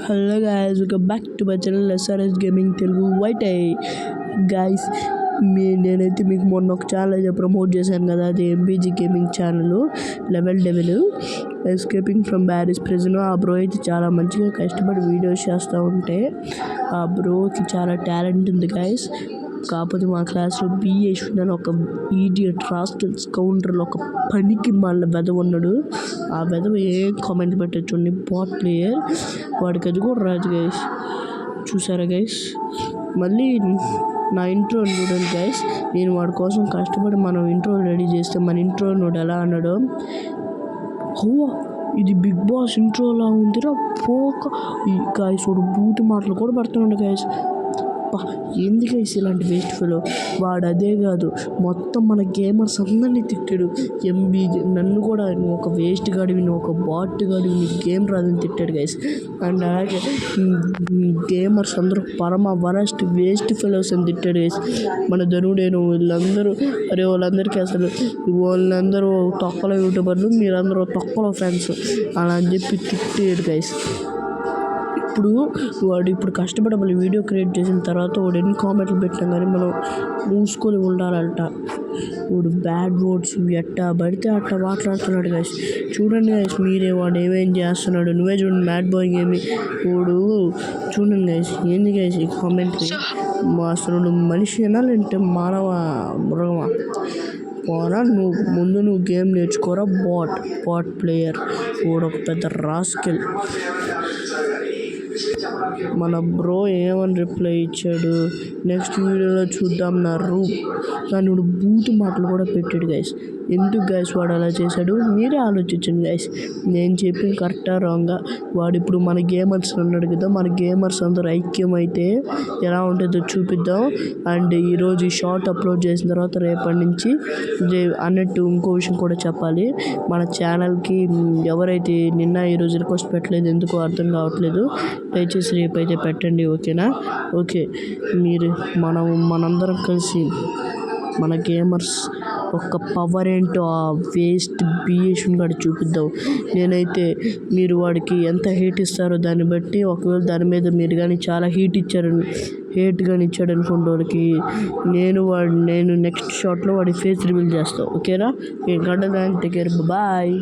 Hello guys, welcome back to my channel SRS gaming Telugu white guys. నేనైతే మీకు మొన్న ఒక ఛానల్ అయితే ప్రమోట్ చేశాను కదా, అది MBG gaming channel level devil escaping from Barry's prison. ఆ బ్రో అయితే చాలా మంచిగా కష్టపడి వీడియోస్ చేస్తూ ఉంటే ఆ బ్రోకి చాలా టాలెంట్ ఉంది గాయస్. కాకపోతే మా క్లాస్లో BH అని ఒక ఈడియట్ రాస్కల్స్ కౌంటర్లో ఒక పనికి మళ్ళీ వెధవ ఉన్నాడు. ఆ వెధవ ఏం కామెంట్ పెట్టచ్చు, బాట్ ప్లేయర్, వాడికి అది కూడా రాదు గైస్. చూసారా గైస్, మళ్ళీ నా ఇంట్రో చూడండి గైస్. నేను వాడి కోసం కష్టపడి మనం ఇంట్రో రెడీ చేస్తే మన ఇంట్రో నోడు ఎలా అన్నాడు, ఇది బిగ్ బాస్ ఇంట్రోలా ఉందిరా పోక గాయస్. వాడు బూటి మాటలు కూడా పడుతున్నాడు గైస్. ఎందుకు గైస్ ఇలాంటి వేస్ట్ ఫెలో. వాడు అదే కాదు, మొత్తం మన గేమర్స్ అందరినీ తిట్టాడు. నన్ను కూడా నువ్వు ఒక వేస్ట్ గాడివి, నువ్వు ఒక బాట్ గాడివి, నీకు గేమ్ రాదని తిట్టాడు గైస్. అండ్ అలాగే గేమర్స్ అందరూ పరమ వరస్ట్ వేస్ట్ ఫెలోస్ అని తిట్టాడు గైస్. మన ధనుడేను వీళ్ళందరూ, వాళ్ళందరికీ అసలు వాళ్ళందరూ తొక్కలో యూట్యూబర్లు, మీరందరూ తొక్కలో ఫ్యాన్స్ అలా అని చెప్పి తిట్టాడు గైస్. ఇప్పుడు కష్టపడి మళ్ళీ వీడియో క్రియేట్ చేసిన తర్వాత వాడు ఎన్ని కామెంట్లు పెట్టినా కానీ మనం మూసుకొని ఉండాలంట. వాడు బ్యాడ్ వర్డ్స్ ఎట్టా పడితే అట్టా మాట్లాడుతున్నాడు గైస్. చూడండి గైస్, మీరే వాడు ఏమేం చేస్తున్నాడు, నువ్వే చూడండి. బ్యాడ్ బాయ్ ఏమి వాడు చూడండి గైస్. ఏంది గైస్ ఈ కామెంట్రీ, అసలు నువ్వు మనిషి అనాలంటే మానవ మృగమా పోరా. నువ్వు గేమ్ నేర్చుకోరా. బాట్ ప్లేయర్ వాడు ఒక పెద్ద రాస్కెల్. మన బ్రో ఏమని రిప్లై ఇచ్చాడు నెక్స్ట్ వీడియోలో చూద్దాం నా రూప్. కానీ వాడు బూతు మాటలు కూడా పెట్టాడు గైస్. ఎందుకు గైస్ వాడు అలా చేశాడు మీరే ఆలోచించండి గైస్. నేను చెప్పింది కరెక్టా రాంగా. వాడు ఇప్పుడు మన గేమర్స్ అన్నాడు కదా, మన గేమర్స్ అందరూ ఐక్యమైతే ఎలా ఉంటుందో చూపిద్దాం. అండ్ ఈరోజు ఈ షార్ట్ అప్లోడ్ చేసిన తర్వాత రేపటి నుంచి అన్నట్టు ఇంకో విషయం కూడా చెప్పాలి. మన ఛానల్కి ఎవరైతే నిన్న ఈరోజు రిక్వెస్ట్ పెట్టలేదు, ఎందుకో అర్థం కావట్లేదు, దయచేసి రేపు అయితే పెట్టండి, ఓకేనా? ఓకే, మనందరం కలిసి మన గేమర్స్ ఒక పవర్ ఏంటో ఆ వేస్ట్ BH గాడి చూపిద్దాం. నేనైతే మీరు వాడికి ఎంత హేట్ ఇస్తారో దాన్ని బట్టి, ఒకవేళ దాని మీద మీరు కానీ చాలా హేట్ కానీ ఇచ్చాడు అనుకోండి వాడికి, నేను నెక్స్ట్ షాట్లో వాడి ఫేస్ రివీల్ చేస్తాను, ఓకేనా? Take care, bye.